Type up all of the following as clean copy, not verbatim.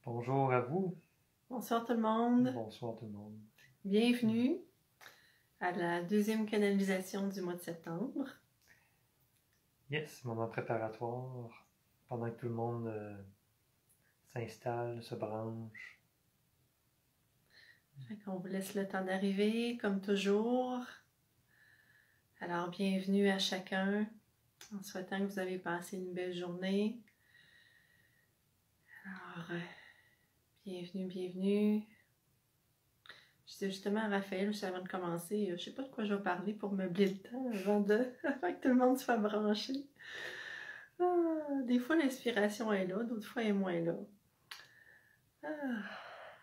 Bonjour à vous. Bonsoir tout le monde. Bonsoir tout le monde. Bienvenue à la deuxième canalisation du mois de septembre. Yes, moment préparatoire, pendant que tout le monde s'installe, se branche. On vous laisse le temps d'arriver, comme toujours. Alors, bienvenue à chacun, en souhaitant que vous avez passé une belle journée. Alors, bienvenue. Je disais justement à Raphaël, juste avant de commencer, je ne sais pas de quoi je vais parler pour meubler le temps avant que tout le monde soit branché. Des fois, l'inspiration est là, d'autres fois, elle est moins là.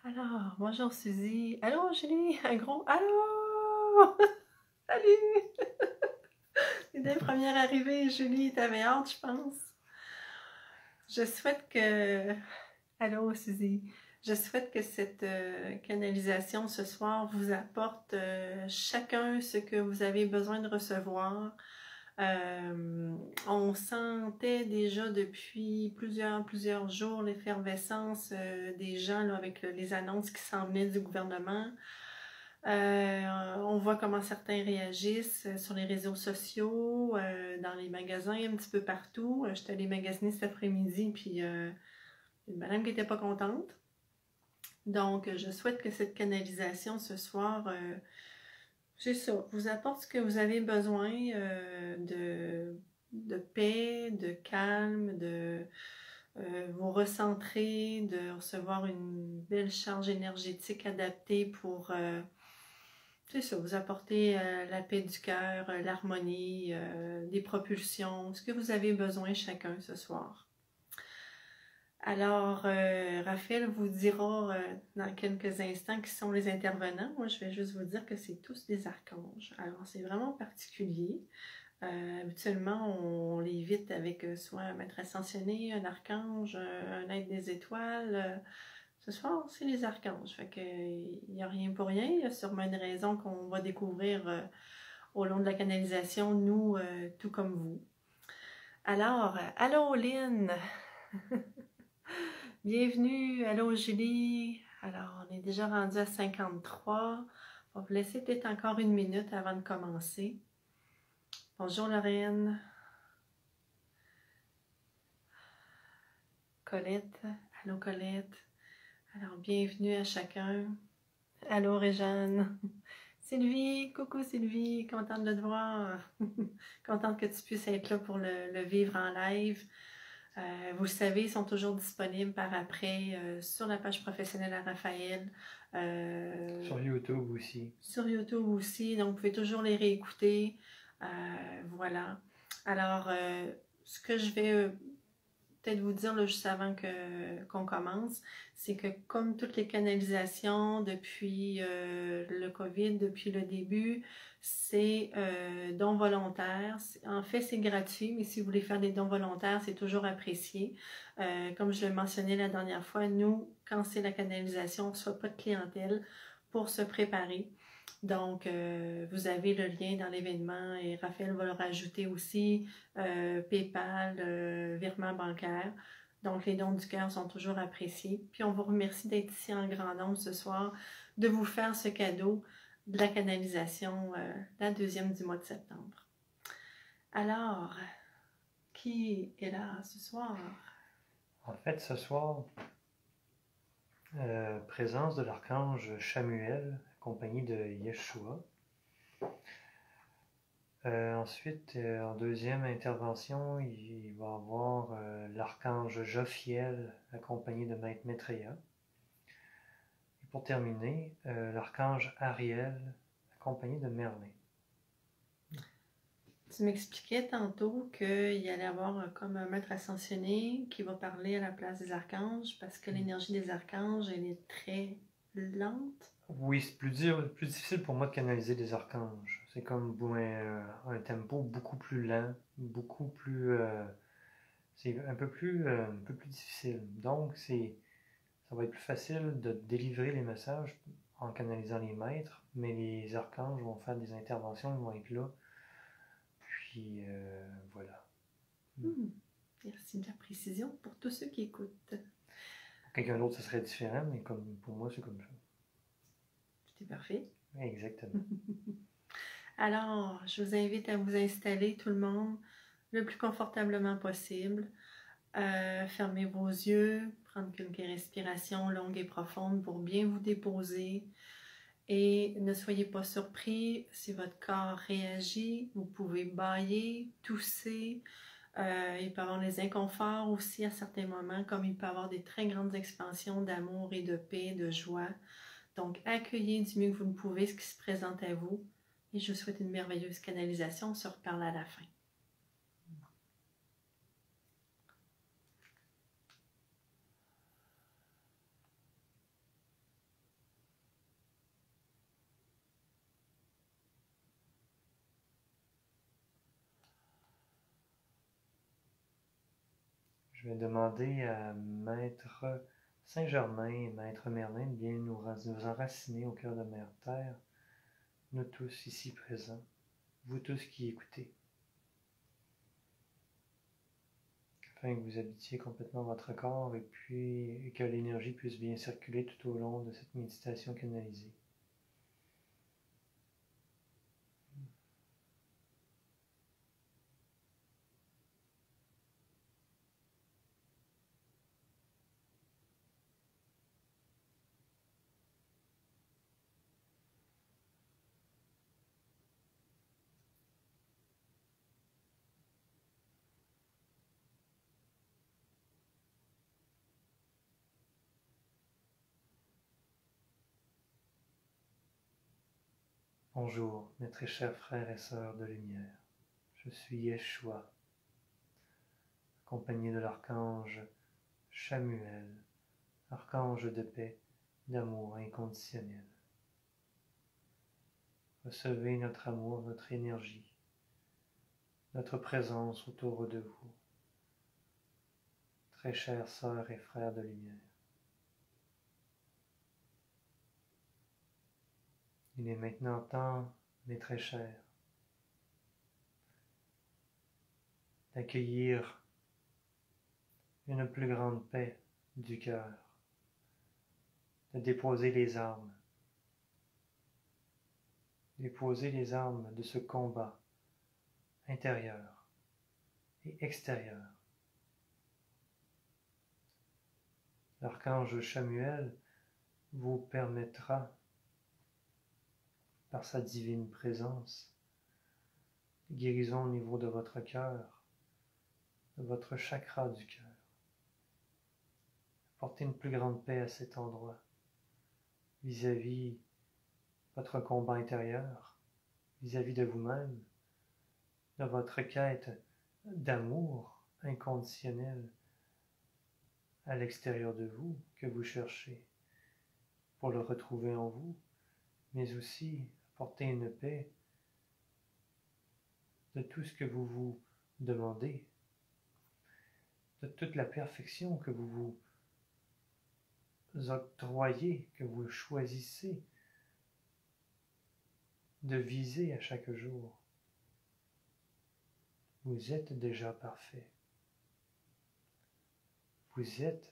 Alors, bonjour Suzy. Allô Julie, un gros allô! Salut! C'est la première arrivée, Julie, t'avais hâte, je pense. Je souhaite que... Allô Suzy. Je souhaite que cette canalisation ce soir vous apporte chacun ce que vous avez besoin de recevoir. On sentait déjà depuis plusieurs jours l'effervescence des gens là, avec les annonces qui s'en venaient du gouvernement. On voit comment certains réagissent sur les réseaux sociaux, dans les magasins, un petit peu partout. J'étais allée magasiner cet après-midi, puis une madame qui n'était pas contente. Donc, je souhaite que cette canalisation ce soir, c'est ça, vous apporte ce que vous avez besoin de paix, de calme, de vous recentrer, de recevoir une belle charge énergétique adaptée pour... c'est ça, vous apporter la paix du cœur, l'harmonie, des propulsions, ce que vous avez besoin chacun ce soir. Alors, Raphaël vous dira dans quelques instants qui sont les intervenants. Moi, je vais juste vous dire que c'est tous des archanges. Alors, c'est vraiment particulier. Habituellement, on l'évite avec soit un maître ascensionné, un archange, un aide des étoiles. Ce soir, c'est les archanges. Fait que il n'y a rien pour rien. Il y a sûrement une raison qu'on va découvrir au long de la canalisation, nous, tout comme vous. Alors, allô Lynn! Bienvenue, allô Julie. Alors, on est déjà rendu à 53. On va vous laisser peut-être encore une minute avant de commencer. Bonjour Lorraine. Colette. Allô Colette. Alors, bienvenue à chacun. Allô Réjeanne. Sylvie, coucou Sylvie, contente de te voir. Contente que tu puisses être là pour le vivre en live. Vous le savez, ils sont toujours disponibles par après sur la page professionnelle à Raphaël. Sur YouTube aussi. Sur YouTube aussi, donc vous pouvez toujours les réécouter. Voilà. Alors, ce que je vais peut-être vous dire là, juste avant qu'on commence, c'est que comme toutes les canalisations depuis le COVID, depuis le début, c'est dons volontaires. En fait, c'est gratuit, mais si vous voulez faire des dons volontaires, c'est toujours apprécié. Comme je le mentionnais la dernière fois, nous, quand c'est la canalisation, on ne reçoit pas de clientèle pour se préparer. Donc, vous avez le lien dans l'événement et Raphaël va le rajouter aussi, PayPal, virement bancaire. Donc, les dons du cœur sont toujours appréciés. Puis, on vous remercie d'être ici en grand nombre ce soir, de vous faire ce cadeau de la canalisation, la deuxième du mois de septembre. Alors, qui est là ce soir? En fait, ce soir, présence de l'archange Chamuel, accompagné de Yeshua. Ensuite, en deuxième intervention, il va y avoir l'archange Jophiel, accompagné de Maître Maitreya. Et pour terminer, l'archange Ariel, accompagné de Merlin. Tu m'expliquais tantôt qu'il y allait avoir comme un maître ascensionné qui va parler à la place des archanges parce que l'énergie des archanges, elle est très lente. Oui, c'est plus difficile pour moi de canaliser des archanges. C'est comme un tempo beaucoup plus lent, beaucoup plus... c'est un peu plus difficile. Donc, ça va être plus facile de délivrer les messages en canalisant les maîtres, mais les archanges vont faire des interventions, ils vont être là. Puis, voilà. Merci de la précision pour tous ceux qui écoutent. Quelqu'un d'autre, ça serait différent, mais comme pour moi, c'est comme ça. C'était parfait. Exactement. Alors, je vous invite à vous installer, tout le monde, le plus confortablement possible. Fermez vos yeux, prendre quelques respirations longues et profondes pour bien vous déposer. Et ne soyez pas surpris si votre corps réagit. Vous pouvez bâiller, tousser. Il peut y avoir des inconforts aussi à certains moments, comme il peut y avoir des très grandes expansions d'amour et de paix, de joie. Donc, accueillez du mieux que vous le pouvez ce qui se présente à vous. Et je vous souhaite une merveilleuse canalisation. On se reparle à la fin. Je vais demander à Maître Saint-Germain et Maître Merlin de bien nous enraciner au cœur de Mère Terre, nous tous ici présents, vous tous qui écoutez, afin que vous habitiez complètement votre corps et puis que l'énergie puisse bien circuler tout au long de cette méditation canalisée. Bonjour, mes très chers frères et sœurs de lumière. Je suis Yeshua, accompagné de l'archange Chamuel, archange de paix, d'amour inconditionnel. Recevez notre amour, notre énergie, notre présence autour de vous, très chères sœurs et frères de lumière. Il est maintenant temps, mes très chers, d'accueillir une plus grande paix du cœur, de déposer les armes de ce combat intérieur et extérieur. L'archange Chamuel vous permettra, par sa divine présence, guérison au niveau de votre cœur, de votre chakra du cœur. Apportez une plus grande paix à cet endroit, vis-à-vis votre combat intérieur, vis-à-vis de vous-même, de votre quête d'amour inconditionnel à l'extérieur de vous que vous cherchez pour le retrouver en vous, mais aussi apporter une paix de tout ce que vous vous demandez, de toute la perfection que vous vous octroyez, que vous choisissez de viser à chaque jour. Vous êtes déjà parfait. Vous êtes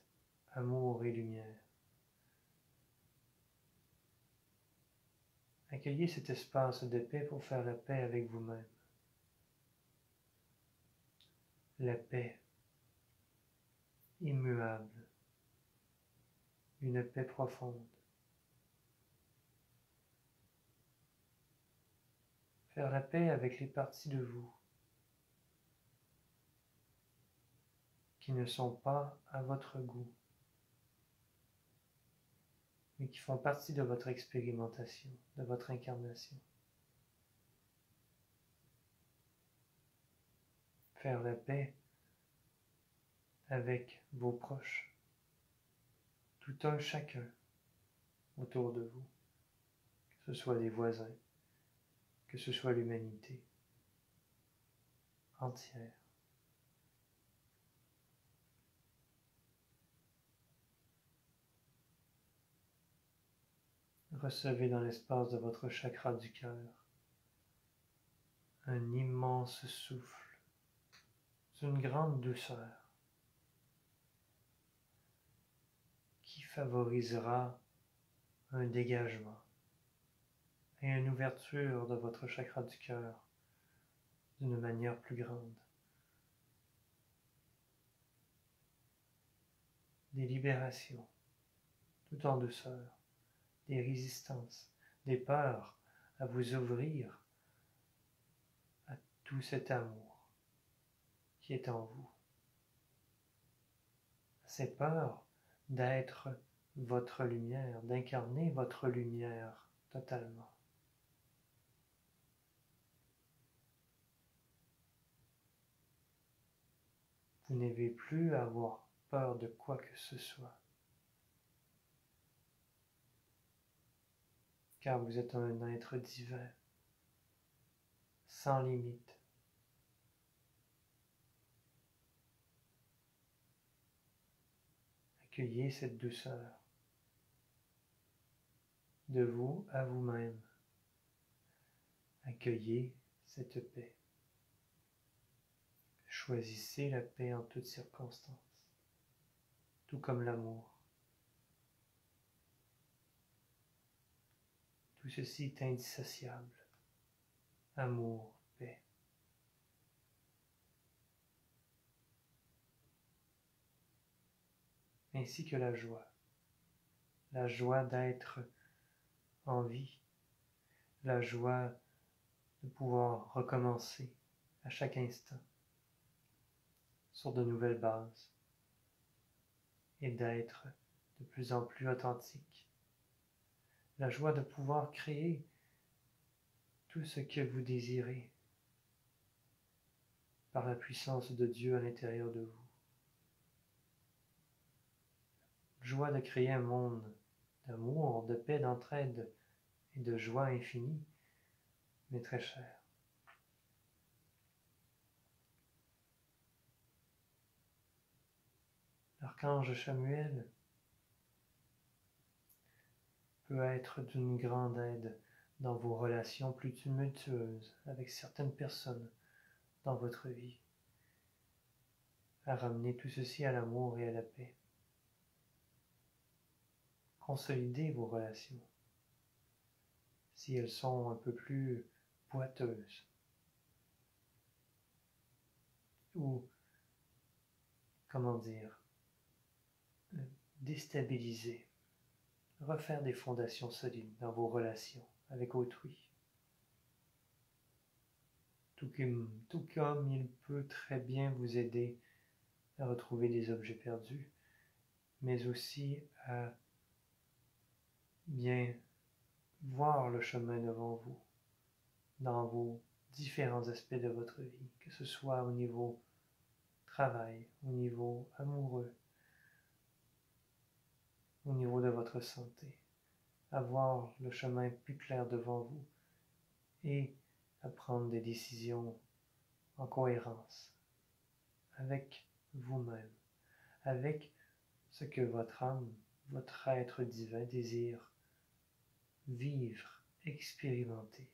amour et lumière. Accueillez cet espace de paix pour faire la paix avec vous-même. La paix immuable, une paix profonde. Faire la paix avec les parties de vous qui ne sont pas à votre goût, mais qui font partie de votre expérimentation, de votre incarnation. Faire la paix avec vos proches, tout un chacun autour de vous, que ce soit les voisins, que ce soit l'humanité entière. Recevez dans l'espace de votre chakra du cœur un immense souffle, d'une grande douceur. favorisera un dégagement et une ouverture de votre chakra du cœur d'une manière plus grande. Des libérations, tout en douceur, des résistances, des peurs à vous ouvrir à tout cet amour qui est en vous. Ces peurs d'être votre lumière, d'incarner votre lumière totalement. Vous n'avez plus à avoir peur de quoi que ce soit, car vous êtes un être divin, sans limite. Accueillez cette douceur de vous à vous-même. Accueillez cette paix. Choisissez la paix en toutes circonstances, tout comme l'amour. Tout ceci est indissociable. Amour, paix. Ainsi que la joie d'être en vie, la joie de pouvoir recommencer à chaque instant sur de nouvelles bases et d'être de plus en plus authentique. La joie de pouvoir créer tout ce que vous désirez par la puissance de Dieu à l'intérieur de vous. Joie de créer un monde d'amour, de paix, d'entraide et de joie infinie, mais très cher. L'archange Chamuel peut être d'une grande aide dans vos relations plus tumultueuses avec certaines personnes dans votre vie, à ramener tout ceci à l'amour et à la paix. Consolidez vos relations si elles sont un peu plus boiteuses ou, comment dire, déstabilisées. Refaire des fondations solides dans vos relations avec autrui. Tout comme il peut très bien vous aider à retrouver des objets perdus, mais aussi à bien voir le chemin devant vous, dans vos différents aspects de votre vie, que ce soit au niveau travail, au niveau amoureux, au niveau de votre santé, à voir le chemin plus clair devant vous et à prendre des décisions en cohérence avec vous-même, avec ce que votre âme, votre être divin désire vivre, expérimenter.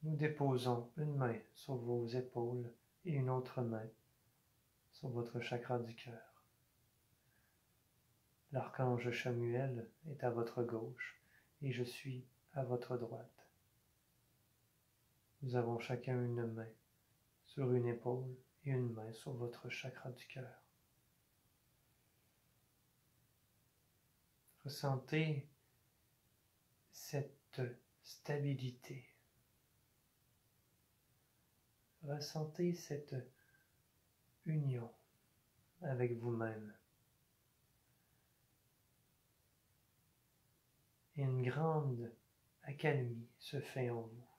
Nous déposons une main sur vos épaules et une autre main sur votre chakra du cœur. L'archange Chamuel est à votre gauche et je suis à votre droite. Nous avons chacun une main sur une épaule et une main sur votre chakra du cœur. Ressentez cette stabilité. Ressentez cette union avec vous-même. Et une grande accalmie se fait en vous.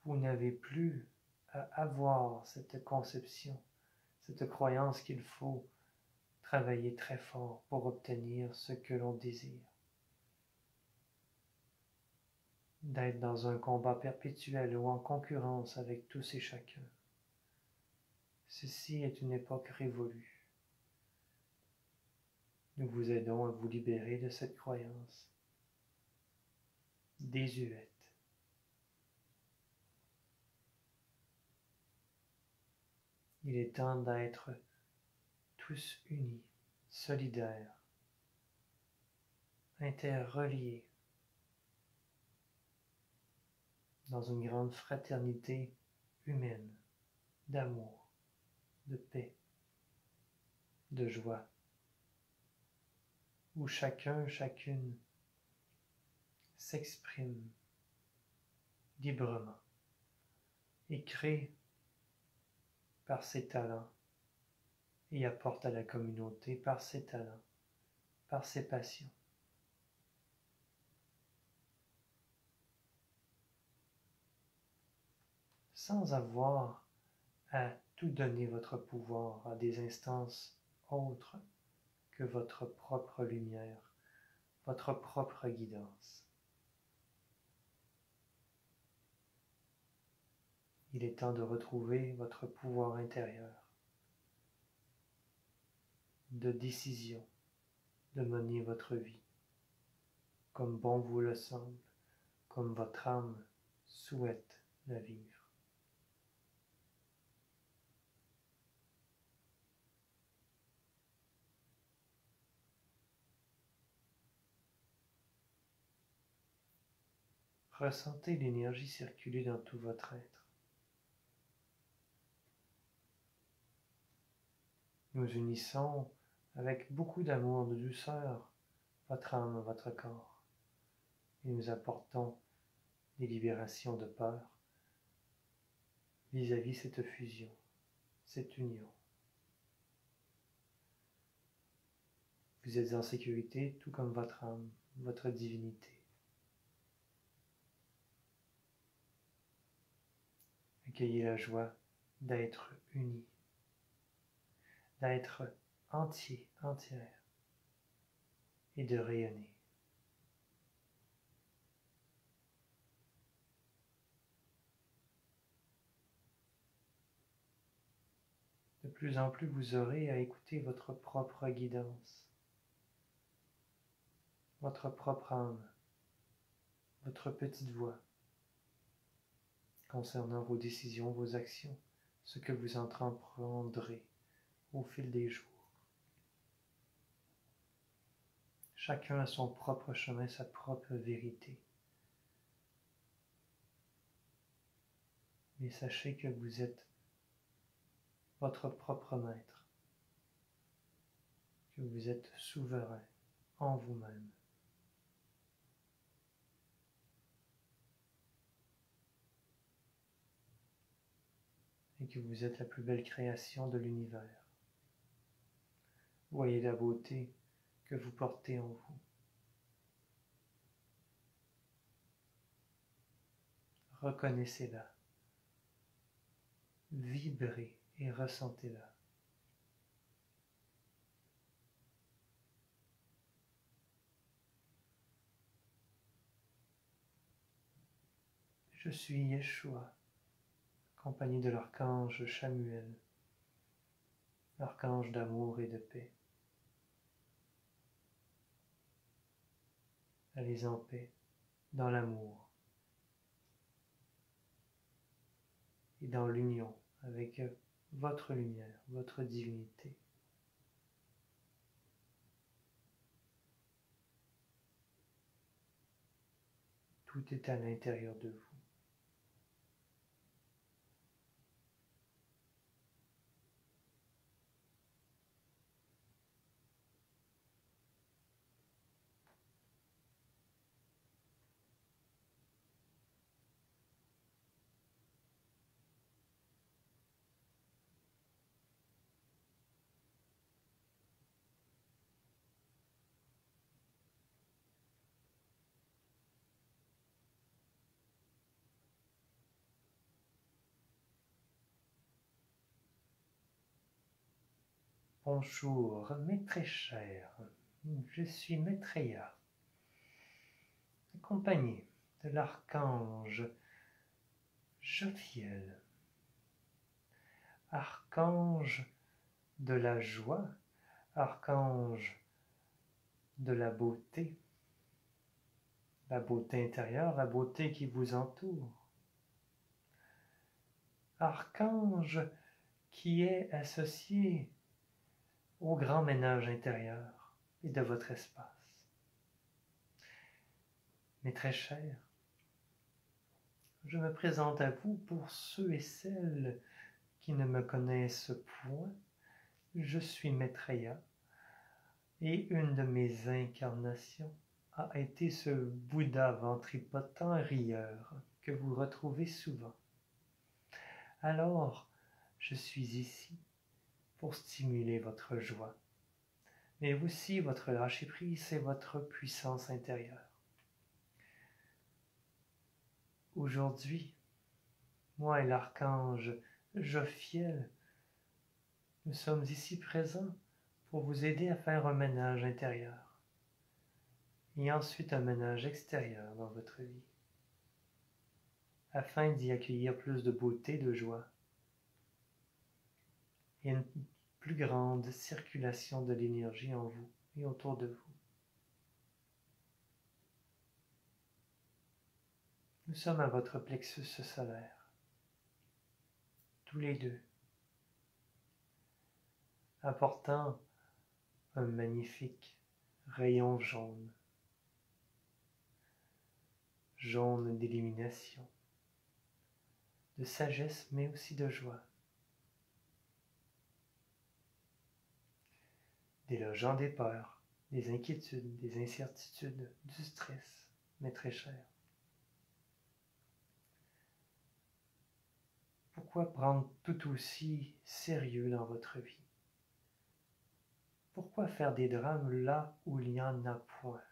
Vous n'avez plus à avoir cette conception, cette croyance qu'il faut travailler très fort pour obtenir ce que l'on désire. D'être dans un combat perpétuel ou en concurrence avec tous et chacun. Ceci est une époque révolue. Nous vous aidons à vous libérer de cette croyance désuète. Il est temps d'être tous unis, solidaires, interreliés, dans une grande fraternité humaine, d'amour, de paix, de joie, où chacun, chacune s'exprime librement et crée par ses talents et apporte à la communauté par ses talents, par ses passions. Sans avoir à tout donner votre pouvoir à des instances autres que votre propre lumière, votre propre guidance. Il est temps de retrouver votre pouvoir intérieur, de décision, de mener votre vie, comme bon vous le semble, comme votre âme souhaite la vivre. Ressentez l'énergie circuler dans tout votre être. Nous unissons avec beaucoup d'amour, de douceur, votre âme, votre corps, et nous apportons des libérations de peur vis-à-vis cette fusion, cette union. Vous êtes en sécurité, tout comme votre âme, votre divinité. Accueillez la joie d'être unis, d'être entier, entière, et de rayonner. De plus en plus, vous aurez à écouter votre propre guidance, votre propre âme, votre petite voix, concernant vos décisions, vos actions, ce que vous entreprendrez au fil des jours. Chacun a son propre chemin, sa propre vérité. Mais sachez que vous êtes votre propre maître, que vous êtes souverain en vous-même. Et que vous êtes la plus belle création de l'univers. Voyez la beauté que vous portez en vous. Reconnaissez-la, vibrez et ressentez-la. Je suis Yeshua, accompagné de l'archange Chamuel, l'archange d'amour et de paix. Allez en paix, dans l'amour et dans l'union avec votre lumière, votre divinité. Tout est à l'intérieur de vous. Bonjour, mes très chers, je suis Maitreya, accompagné de l'archange Jophiel, archange de la joie, archange de la beauté intérieure, la beauté qui vous entoure. Archange qui est associé au grand ménage intérieur et de votre espace. Mes très chers, je me présente à vous pour ceux et celles qui ne me connaissent point. Je suis Maitreya et une de mes incarnations a été ce Bouddha ventripotent rieur que vous retrouvez souvent. Alors, je suis ici pour stimuler votre joie, mais aussi votre lâcher-prise et votre puissance intérieure. Aujourd'hui, moi et l'archange Jophiel, nous sommes ici présents pour vous aider à faire un ménage intérieur et ensuite un ménage extérieur dans votre vie, afin d'y accueillir plus de beauté, de joie et une plus grande circulation de l'énergie en vous et autour de vous. Nous sommes à votre plexus solaire, tous les deux, apportant un magnifique rayon jaune, jaune d'illumination, de sagesse mais aussi de joie, délogeant des peurs, des inquiétudes, des incertitudes, du stress, mes très chers. Pourquoi prendre tout aussi sérieux dans votre vie? Pourquoi faire des drames là où il n'y en a point?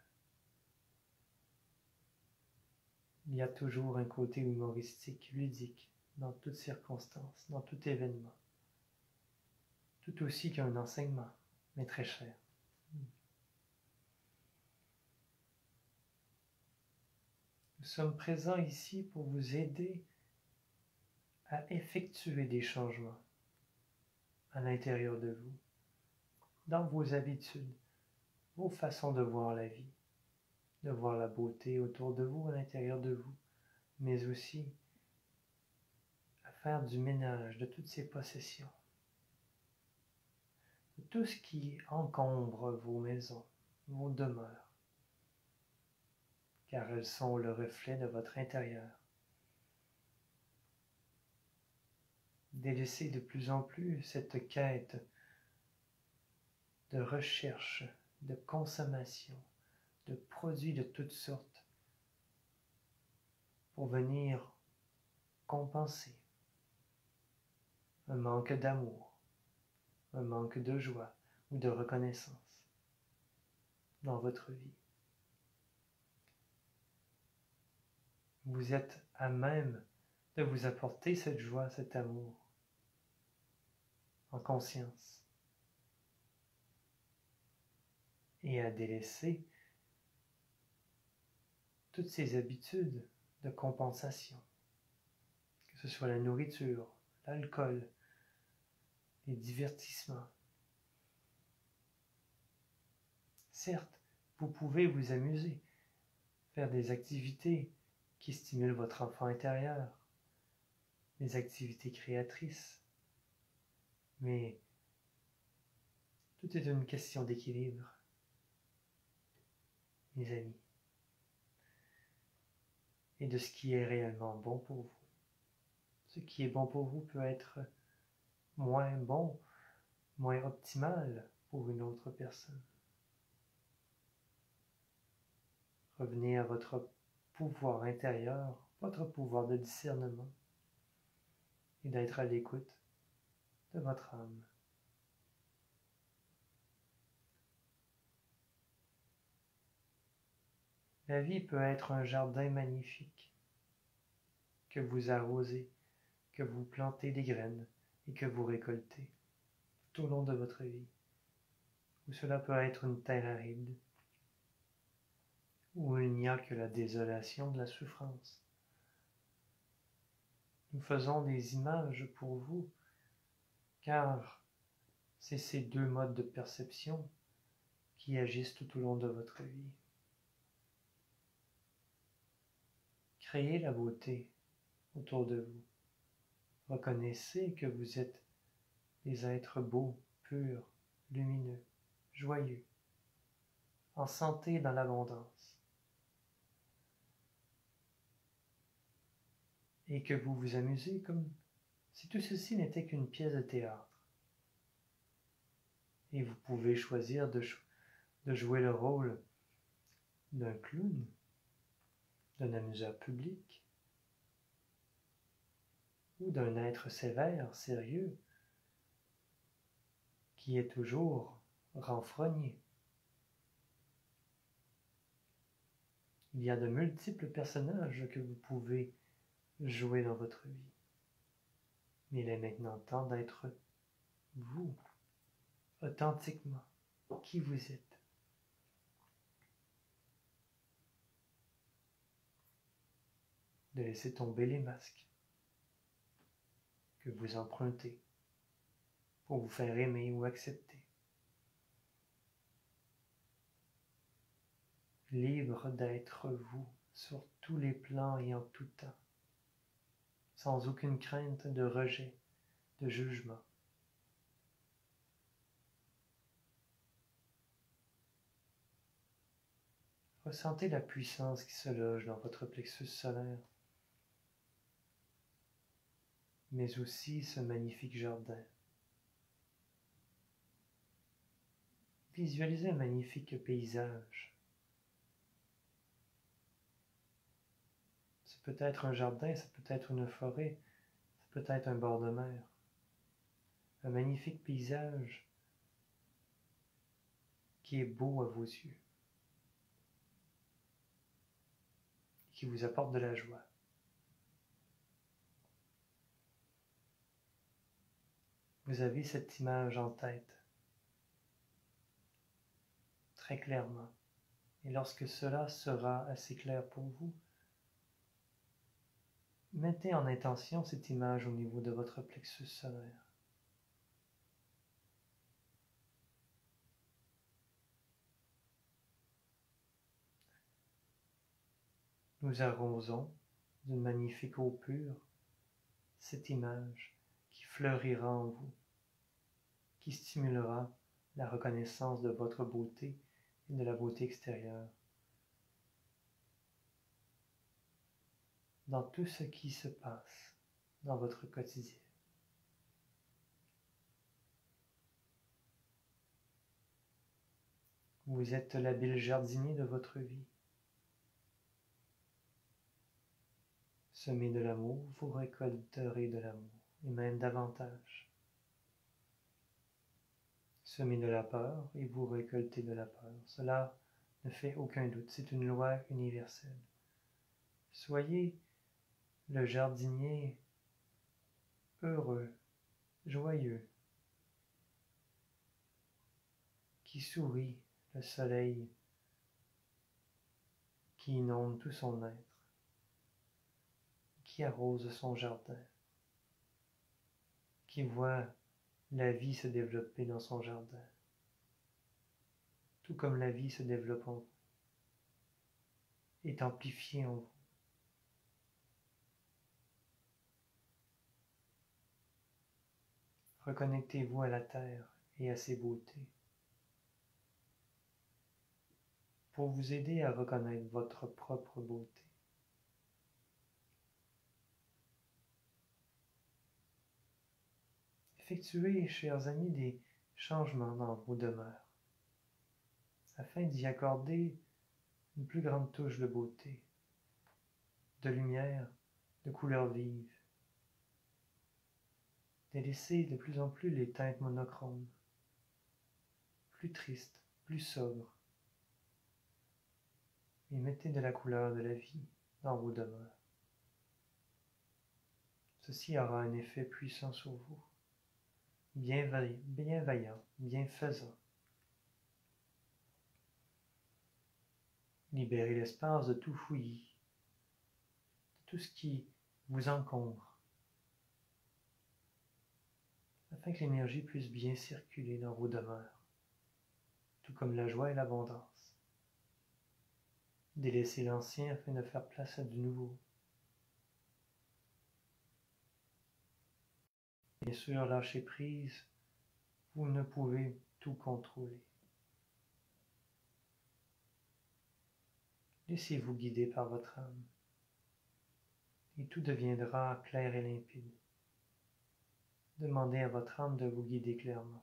Il y a toujours un côté humoristique, ludique, dans toute circonstance, dans tout événement. Tout aussi qu'un enseignement, mais très cher. Nous sommes présents ici pour vous aider à effectuer des changements à l'intérieur de vous, dans vos habitudes, vos façons de voir la vie, de voir la beauté autour de vous, à l'intérieur de vous, mais aussi à faire du ménage de toutes ces possessions, de tout ce qui encombre vos maisons, vos demeures, car elles sont le reflet de votre intérieur. Délaissez de plus en plus cette quête de recherche, de consommation, de produits de toutes sortes pour venir compenser un manque d'amour, un manque de joie ou de reconnaissance dans votre vie. Vous êtes à même de vous apporter cette joie, cet amour, en conscience, et à délaisser toutes ces habitudes de compensation, que ce soit la nourriture, l'alcool, les divertissements. Certes, vous pouvez vous amuser, faire des activités qui stimulent votre enfant intérieur, des activités créatrices, mais tout est une question d'équilibre, mes amis, et de ce qui est réellement bon pour vous. Ce qui est bon pour vous peut être moins bon, moins optimal pour une autre personne. Revenez à votre pouvoir intérieur, votre pouvoir de discernement, et d'être à l'écoute de votre âme. La vie peut être un jardin magnifique que vous arrosez, que vous plantez des graines et que vous récoltez tout au long de votre vie. Ou cela peut être une terre aride, où il n'y a que la désolation de la souffrance. Nous faisons des images pour vous car c'est ces deux modes de perception qui agissent tout au long de votre vie. Créez la beauté autour de vous. Reconnaissez que vous êtes des êtres beaux, purs, lumineux, joyeux, en santé et dans l'abondance. Et que vous vous amusez comme si tout ceci n'était qu'une pièce de théâtre. Et vous pouvez choisir de jouer le rôle d'un clown, d'un amuseur public, ou d'un être sévère, sérieux, qui est toujours renfrogné. Il y a de multiples personnages que vous pouvez jouer dans votre vie. Mais il est maintenant temps d'être vous, authentiquement, qui vous êtes. De laisser tomber les masques que vous empruntez pour vous faire aimer ou accepter. Libre d'être vous sur tous les plans et en tout temps, sans aucune crainte de rejet, de jugement. Ressentez la puissance qui se loge dans votre plexus solaire, mais aussi ce magnifique jardin. Visualisez un magnifique paysage. Ça peut être un jardin, ça peut être une forêt, ça peut être un bord de mer. Un magnifique paysage qui est beau à vos yeux, qui vous apporte de la joie. Vous avez cette image en tête, très clairement. Et lorsque cela sera assez clair pour vous, mettez en intention cette image au niveau de votre plexus solaire. Nous arrosons d'une magnifique eau pure cette image qui fleurira en vous, qui stimulera la reconnaissance de votre beauté et de la beauté extérieure. Dans tout ce qui se passe dans votre quotidien. Vous êtes l'habile jardinier de votre vie. Semez de l'amour, vous récolterez de l'amour, et même davantage. Semez de la peur, et vous récoltez de la peur. Cela ne fait aucun doute, c'est une loi universelle. Soyez le jardinier heureux, joyeux, qui sourit le soleil, qui inonde tout son être, qui arrose son jardin, qui voit la vie se développer dans son jardin, tout comme la vie se développe en vous, est amplifiée en vous. Reconnectez-vous à la terre et à ses beautés pour vous aider à reconnaître votre propre beauté. Effectuez, chers amis, des changements dans vos demeures afin d'y accorder une plus grande touche de beauté, de lumière, de couleurs vives, de laisser de plus en plus les teintes monochromes, plus tristes, plus sobres, et mettez de la couleur de la vie dans vos demeures. Ceci aura un effet puissant sur vous, bienveillant, bienfaisant. Libérez l'espace de tout fouillis, de tout ce qui vous encombre. afin que l'énergie puisse bien circuler dans vos demeures, tout comme la joie et l'abondance. Délaissez l'ancien afin de faire place à du nouveau. Bien sûr, lâchez prise, vous ne pouvez tout contrôler. Laissez-vous guider par votre âme, et tout deviendra clair et limpide. Demandez à votre âme de vous guider clairement.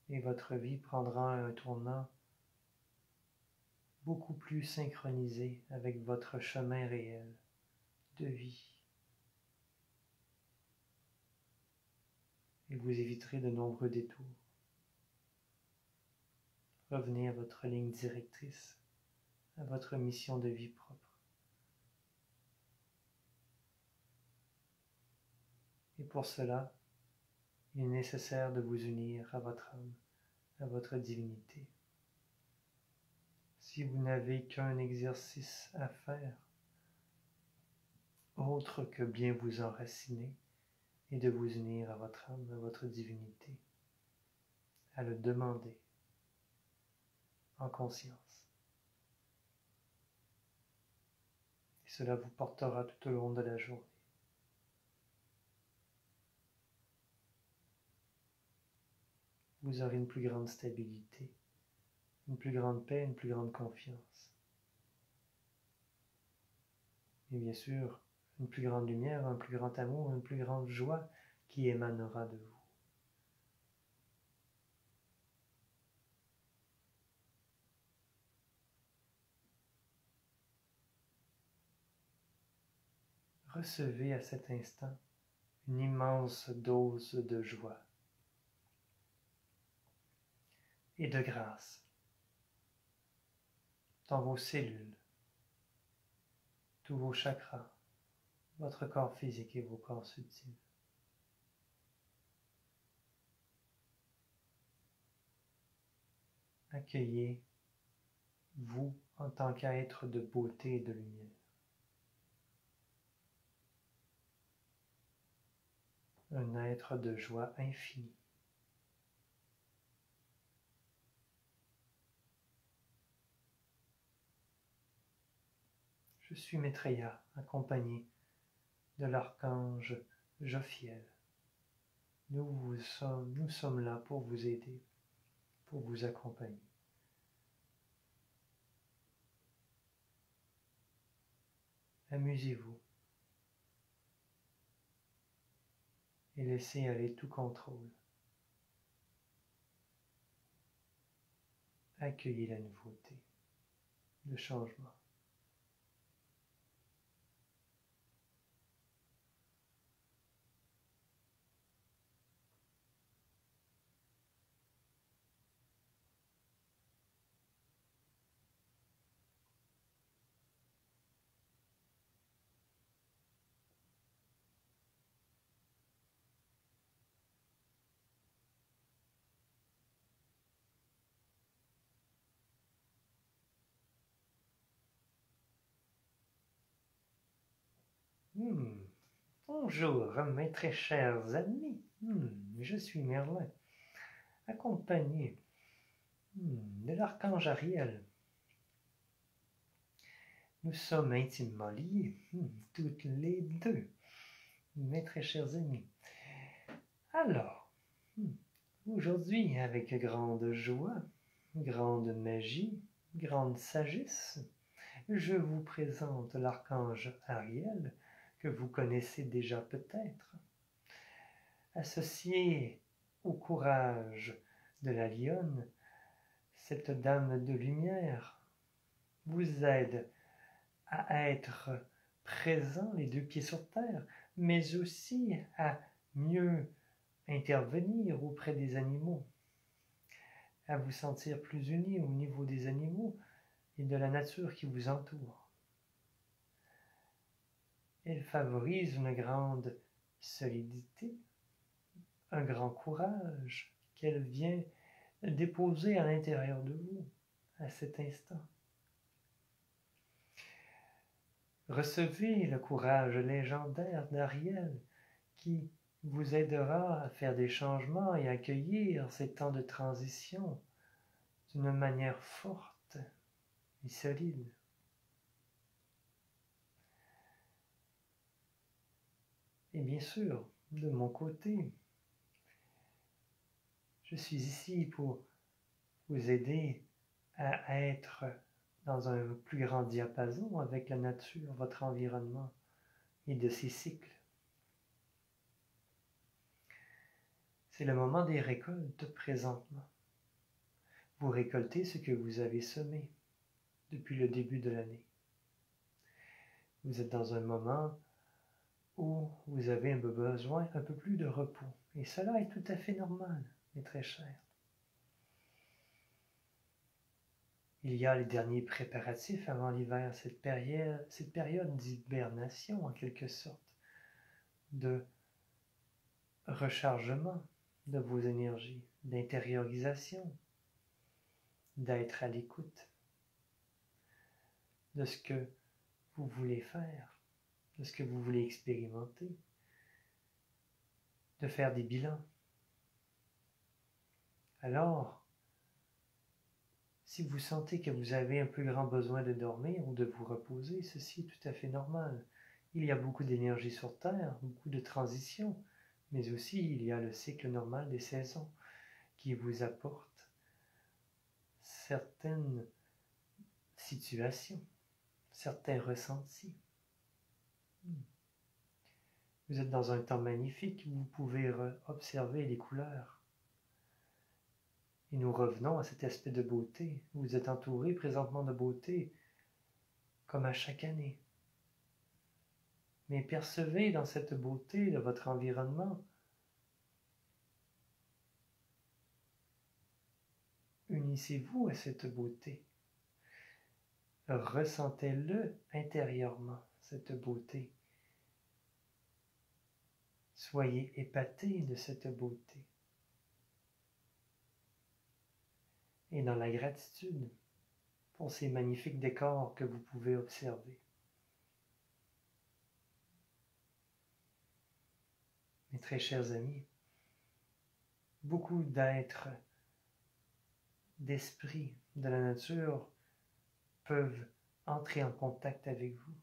Et votre vie prendra un tournant beaucoup plus synchronisé avec votre chemin réel de vie. Et vous éviterez de nombreux détours. Revenez à votre ligne directrice, à votre mission de vie propre. Et pour cela, il est nécessaire de vous unir à votre âme, à votre divinité. Si vous n'avez qu'un exercice à faire, autre que bien vous enraciner et de vous unir à votre âme, à votre divinité, à le demander en conscience. Et cela vous portera tout au long de la journée. Vous aurez une plus grande stabilité, une plus grande paix, une plus grande confiance. Et bien sûr, une plus grande lumière, un plus grand amour, une plus grande joie qui émanera de vous. Recevez à cet instant une immense dose de joie et de grâce dans vos cellules, tous vos chakras, votre corps physique et vos corps subtils. Accueillez vous en tant qu'être de beauté et de lumière. Un être de joie infinie. Je suis Maitreya, accompagné de l'archange Jophiel. Nous sommes là pour vous aider, pour vous accompagner. Amusez-vous et laissez aller tout contrôle. Accueillez la nouveauté, le changement. Bonjour, mes très chers amis. Je suis Merlin, accompagné de l'archange Ariel. Nous sommes intimement liés, toutes les deux, mes très chers amis. Alors, aujourd'hui, avec grande joie, grande magie, grande sagesse, je vous présente l'archange Ariel, que vous connaissez déjà peut-être, associé au courage de la lionne. Cette dame de lumière vous aide à être présent les deux pieds sur terre, mais aussi à mieux intervenir auprès des animaux, à vous sentir plus unis au niveau des animaux et de la nature qui vous entoure. Elle favorise une grande solidité, un grand courage qu'elle vient déposer à l'intérieur de vous à cet instant. Recevez le courage légendaire d'Ariel qui vous aidera à faire des changements et à accueillir ces temps de transition d'une manière forte et solide. Et bien sûr, de mon côté, je suis ici pour vous aider à être dans un plus grand diapason avec la nature, votre environnement et de ses cycles. C'est le moment des récoltes présentement. Vous récoltez ce que vous avez semé depuis le début de l'année. Vous êtes dans un moment où vous avez besoin un peu plus de repos. Et cela est tout à fait normal, mes très chers. Il y a les derniers préparatifs avant l'hiver, cette période d'hibernation en quelque sorte, de rechargement de vos énergies, d'intériorisation, d'être à l'écoute de ce que vous voulez faire, de ce que vous voulez expérimenter, de faire des bilans. Alors, si vous sentez que vous avez un plus grand besoin de dormir ou de vous reposer, ceci est tout à fait normal. Il y a beaucoup d'énergie sur Terre, beaucoup de transition, mais aussi il y a le cycle normal des saisons qui vous apporte certaines situations, certains ressentis. Vous êtes dans un temps magnifique où vous pouvez observer les couleurs. Et nous revenons à cet aspect de beauté. Vous êtes entouré présentement de beauté, comme à chaque année. Mais percevez dans cette beauté de votre environnement unissez-vous à cette beauté. Ressentez-le intérieurement, cette beauté. Soyez épatés de cette beauté. Et dans la gratitude pour ces magnifiques décors que vous pouvez observer. Mes très chers amis, beaucoup d'êtres, d'esprits de la nature peuvent entrer en contact avec vous.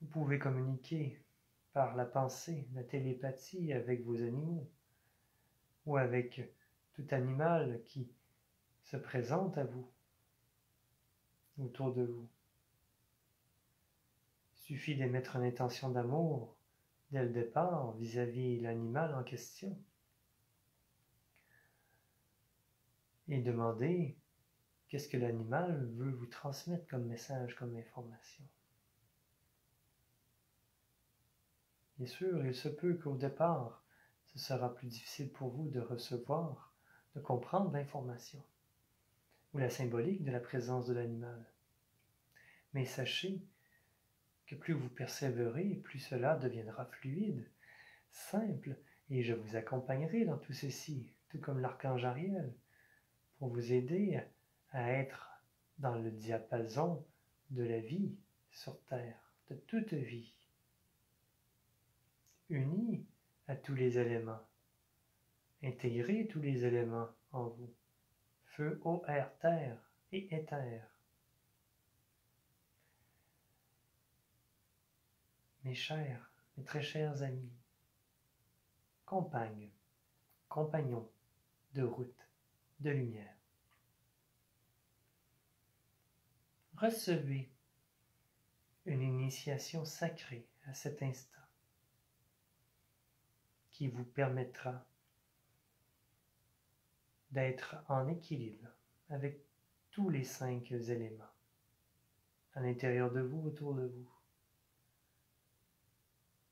Vous pouvez communiquer par la pensée, la télépathie avec vos animaux ou avec tout animal qui se présente à vous, autour de vous. Il suffit d'émettre une intention d'amour dès le départ vis-à-vis l'animal en question et demander qu'est-ce que l'animal veut vous transmettre comme message, comme information. Bien sûr, il se peut qu'au départ, ce sera plus difficile pour vous de recevoir, de comprendre l'information ou la symbolique de la présence de l'animal. Mais sachez que plus vous persévérez, plus cela deviendra fluide, simple, et je vous accompagnerai dans tout ceci, tout comme l'archange Ariel, pour vous aider à être dans le diapason de la vie sur Terre, de toute vie, unis à tous les éléments, intégrez tous les éléments en vous, feu, eau, air, terre et éther. Mes chers, mes très chers amis, compagnes, compagnons de route, de lumière, recevez une initiation sacrée à cet instant qui vous permettra d'être en équilibre avec tous les 5 éléments à l'intérieur de vous, autour de vous.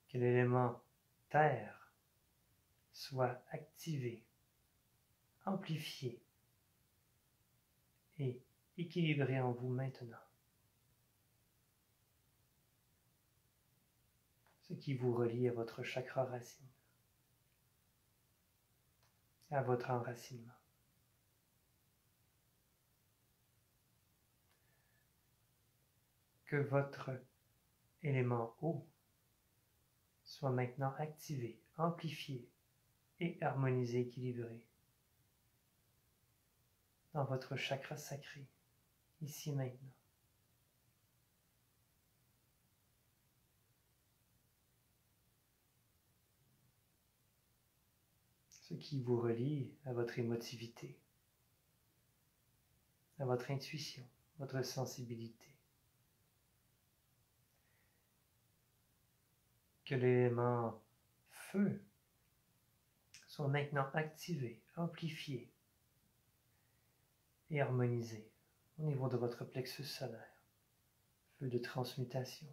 Que l'élément terre soit activé, amplifié et équilibré en vous maintenant. Ce qui vous relie à votre chakra racine, à votre enracinement. Que votre élément eau soit maintenant activé, amplifié et harmonisé, équilibré dans votre chakra sacré, ici maintenant. Ce qui vous relie à votre émotivité, à votre intuition, votre sensibilité. Que l'élément feu soit maintenant activé, amplifié et harmonisé au niveau de votre plexus solaire. Feu de transmutation,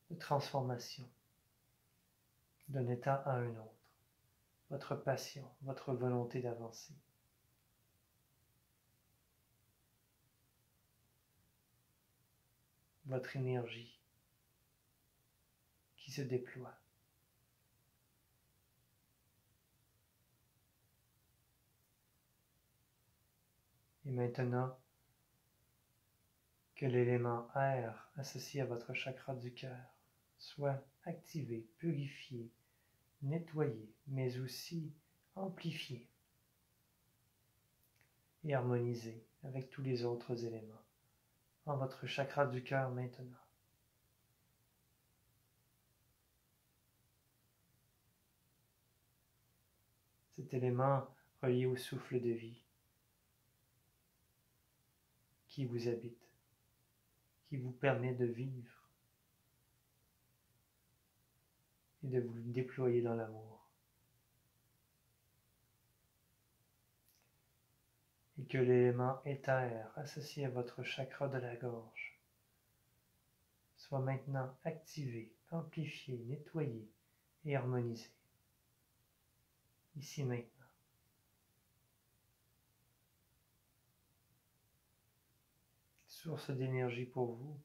de transformation d'un état à un autre. Votre passion, votre volonté d'avancer. Votre énergie qui se déploie. Et maintenant, que l'élément air associé à votre chakra du cœur soit activé, purifié, nettoyé, mais aussi amplifié et harmonisé avec tous les autres éléments en votre chakra du cœur maintenant. Cet élément relié au souffle de vie qui vous habite, qui vous permet de vivre et de vous déployer dans l'amour. Et que l'élément éther associé à votre chakra de la gorge soit maintenant activé, amplifié, nettoyé et harmonisé. Ici maintenant. Source d'énergie pour vous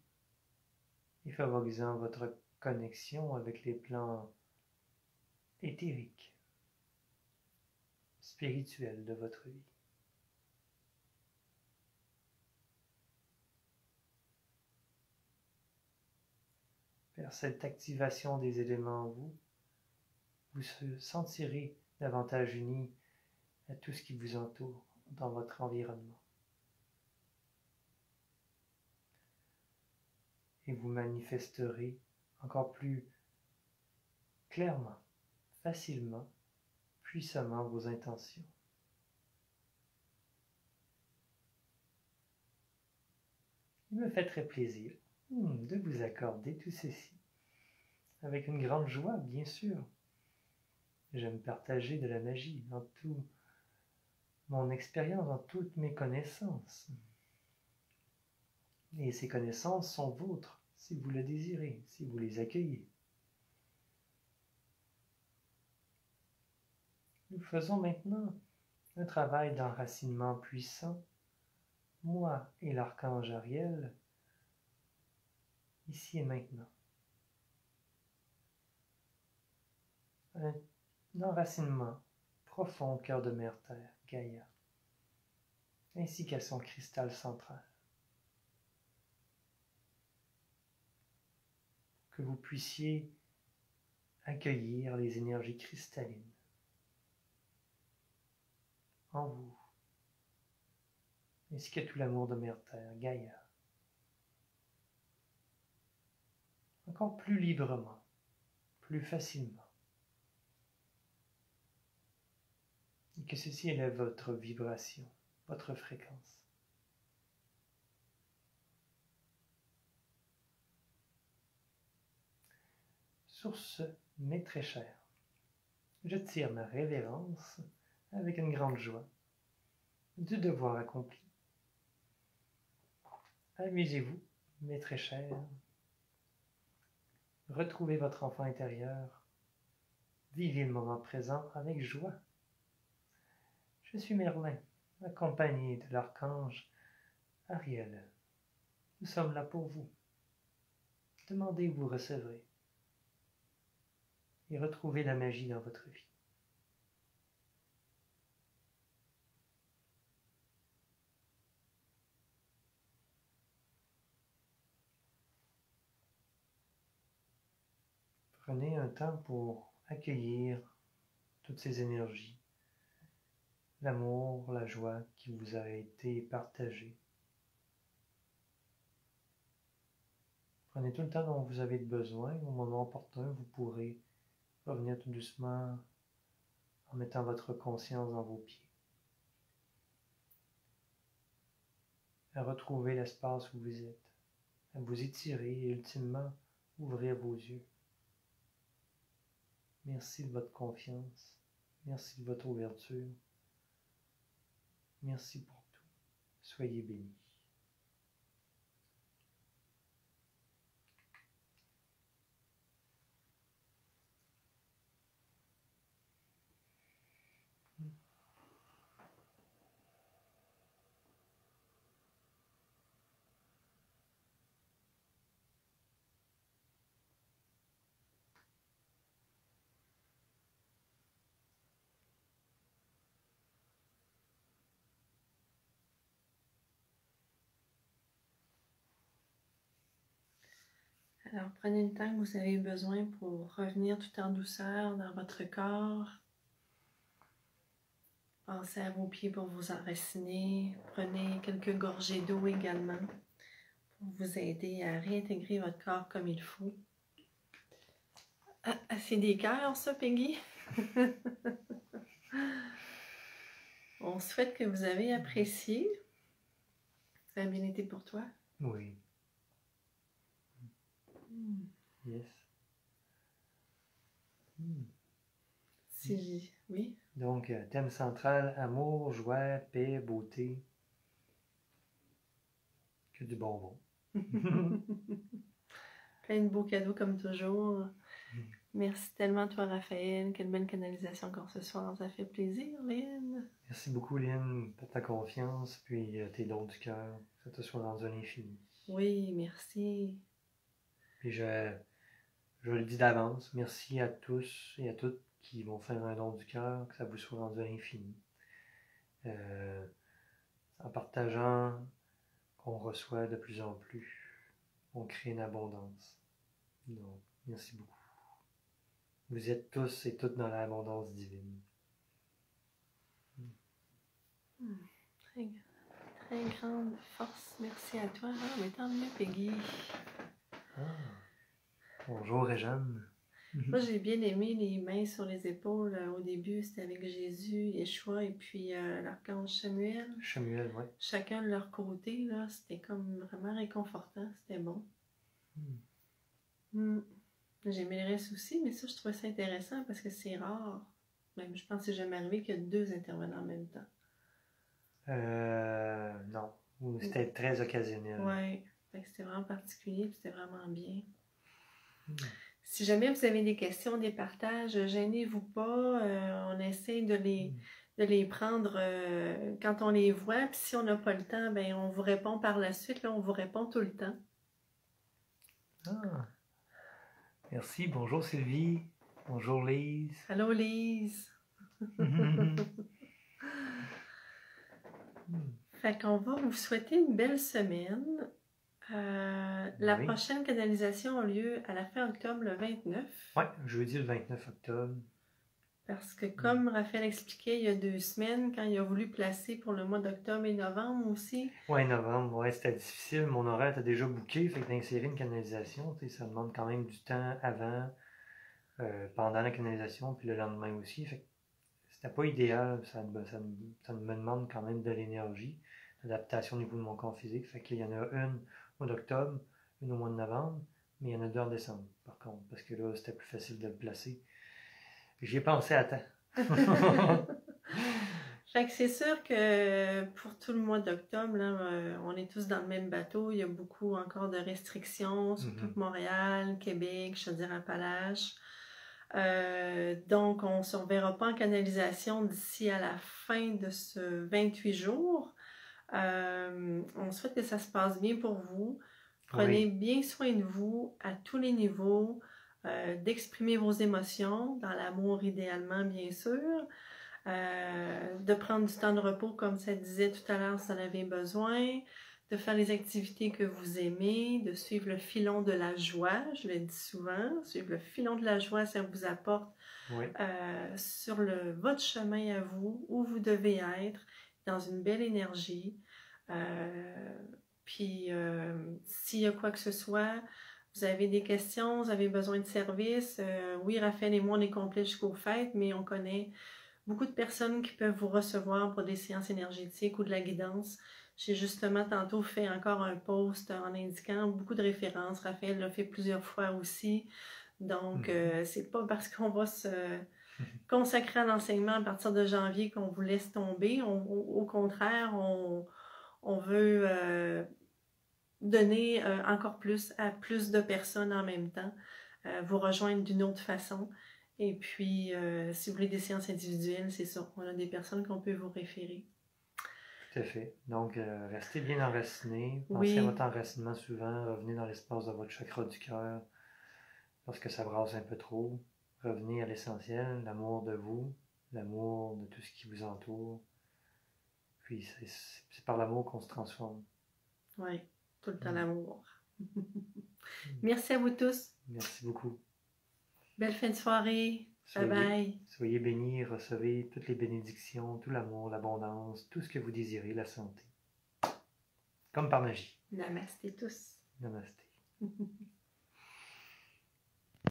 et favorisant votre connexion avec les plans éthériques, spirituels de votre vie. Vers cette activation des éléments en vous, vous se sentirez davantage uni à tout ce qui vous entoure dans votre environnement. Et vous manifesterez encore plus clairement, facilement, puissamment vos intentions. Il me fait très plaisir de vous accorder tout ceci, avec une grande joie, bien sûr. J'aime partager de la magie dans toute mon expérience, dans toutes mes connaissances. Et ces connaissances sont vôtres, si vous le désirez, si vous les accueillez. Nous faisons maintenant un travail d'enracinement puissant, moi et l'archange Ariel, ici et maintenant. Un enracinement profond au cœur de Mère Terre, Gaïa, ainsi qu'à son cristal central. Que vous puissiez accueillir les énergies cristallines en vous, ainsi que tout l'amour de Mère Terre, Gaïa, encore plus librement, plus facilement. Et que ceci élève votre vibration, votre fréquence. Sur ce, mes très chers, je tire ma révérence avec une grande joie du devoir accompli. Amusez-vous, mes très chers. Retrouvez votre enfant intérieur. Vivez le moment présent avec joie. Je suis Merlin, accompagné de l'archange Ariel. Nous sommes là pour vous. Demandez où vous recevrez. Et retrouvez la magie dans votre vie. Prenez un temps pour accueillir toutes ces énergies, l'amour, la joie qui vous a été partagée. Prenez tout le temps dont vous avez besoin. Au moment opportun, vous pourrez revenir tout doucement en mettant votre conscience dans vos pieds. À retrouver l'espace où vous êtes, à vous étirer et ultimement ouvrir vos yeux. Merci de votre confiance. Merci de votre ouverture. Merci pour tout. Soyez bénis. Alors, prenez le temps que vous avez besoin pour revenir tout en douceur dans votre corps. Pensez à vos pieds pour vous enraciner. Prenez quelques gorgées d'eau également pour vous aider à réintégrer votre corps comme il faut. Ah, c'est des cœurs, ça, Peggy? On souhaite que vous avez apprécié. Ça a bien été pour toi? Oui. Yes. Si, oui. Donc, thème central, amour, joie, paix, beauté. Que du bonbon. Plein de beaux cadeaux comme toujours. Merci tellement toi, Raphaël. Quelle belle canalisation encore ce soir. Ça fait plaisir, Lynn. Merci beaucoup, Lynn, pour ta confiance, puis tes dons du cœur. Que ça te soit dans un infini. Oui, merci. Puis je le dis d'avance, merci à tous et à toutes qui vont faire un don du cœur, que ça vous soit rendu à l'infini. En partageant qu'on reçoit de plus en plus, on crée une abondance. Donc, merci beaucoup. Vous êtes tous et toutes dans l'abondance divine. Très, très grande force. Merci à toi. Ah, mais tant mieux, Peggy. Ah. Bonjour, Réjeanne. Moi, j'ai bien aimé les mains sur les épaules. Au début, c'était avec Jésus, Yeshua et puis l'archange Samuel. Samuel, oui. Chacun de leur côté, là, c'était comme vraiment réconfortant. C'était bon. J'aimais le reste aussi, mais ça, je trouvais ça intéressant parce que c'est rare. Même, je pense que c'est jamais arrivé qu'il y a deux intervenants en même temps. Non. C'était très occasionnel. Oui. C'était vraiment particulier, c'était vraiment bien. Si jamais vous avez des questions, des partages, gênez-vous pas. On essaie de les prendre quand on les voit. Puis si on n'a pas le temps, ben on vous répond par la suite. Là, on vous répond tout le temps. Ah. Merci. Bonjour, Sylvie. Bonjour, Lise. Allô, Lise. Fait qu'on va vous souhaiter une belle semaine. La prochaine canalisation a lieu à la fin octobre, le 29. Oui, jeudi le 29 octobre. Parce que comme Raphaël expliquait il y a 2 semaines, quand il a voulu placer pour le mois d'octobre et novembre aussi. Oui, novembre, ouais, c'était difficile. Mon horaire était déjà booké, fait que d'insérer une canalisation, ça demande quand même du temps avant, pendant la canalisation, puis le lendemain aussi. Fait que c'était pas idéal, ça me demande quand même de l'énergie, d'adaptation au niveau de mon corps physique. Fait qu'il y en a une au mois d'octobre, une au mois de novembre, mais il y en a 2 en décembre, par contre, parce que là, c'était plus facile de le placer. J'y ai pensé à temps. Fait que c'est sûr que pour tout le mois d'octobre, on est tous dans le même bateau. Il y a beaucoup encore de restrictions, surtout que Montréal, Québec, Chaudière-Appalaches. Donc, on ne se reverra pas en canalisation d'ici à la fin de ce 28 jours. On souhaite que ça se passe bien pour vous. Prenez bien soin de vous à tous les niveaux, d'exprimer vos émotions, dans l'amour idéalement, bien sûr, de prendre du temps de repos, comme ça disait tout à l'heure, si vous en avez besoin, de faire les activités que vous aimez, de suivre le filon de la joie. Je le dis souvent, suivre le filon de la joie, ça vous apporte Oui. sur votre chemin à vous, où vous devez être, dans une belle énergie. Puis, s'il y a quoi que ce soit, vous avez des questions, vous avez besoin de services. Oui, Raphaël et moi, on est complets jusqu'aux fêtes, mais on connaît beaucoup de personnes qui peuvent vous recevoir pour des séances énergétiques ou de la guidance. J'ai justement tantôt fait encore un post en indiquant beaucoup de références. Raphaël l'a fait plusieurs fois aussi. Donc, c'est pas parce qu'on va se consacrer à l'enseignement à partir de janvier qu'on vous laisse tomber. Au contraire, on veut donner encore plus à plus de personnes en même temps, vous rejoindre d'une autre façon. Et puis, si vous voulez des séances individuelles, c'est ça. On a des personnes qu'on peut vous référer. Tout à fait. Donc, restez bien enraciné. Pensez à votre enracinement souvent. Revenez dans l'espace de votre chakra du cœur. Lorsque ça brasse un peu trop, revenez à l'essentiel, l'amour de vous, l'amour de tout ce qui vous entoure. Puis, c'est par l'amour qu'on se transforme. Oui, tout le temps l'amour. Merci à vous tous. Merci beaucoup. Belle fin de soirée. Bye bye. Soyez bénis, recevez toutes les bénédictions, tout l'amour, l'abondance, tout ce que vous désirez, la santé. Comme par magie. Namasté tous. Namasté.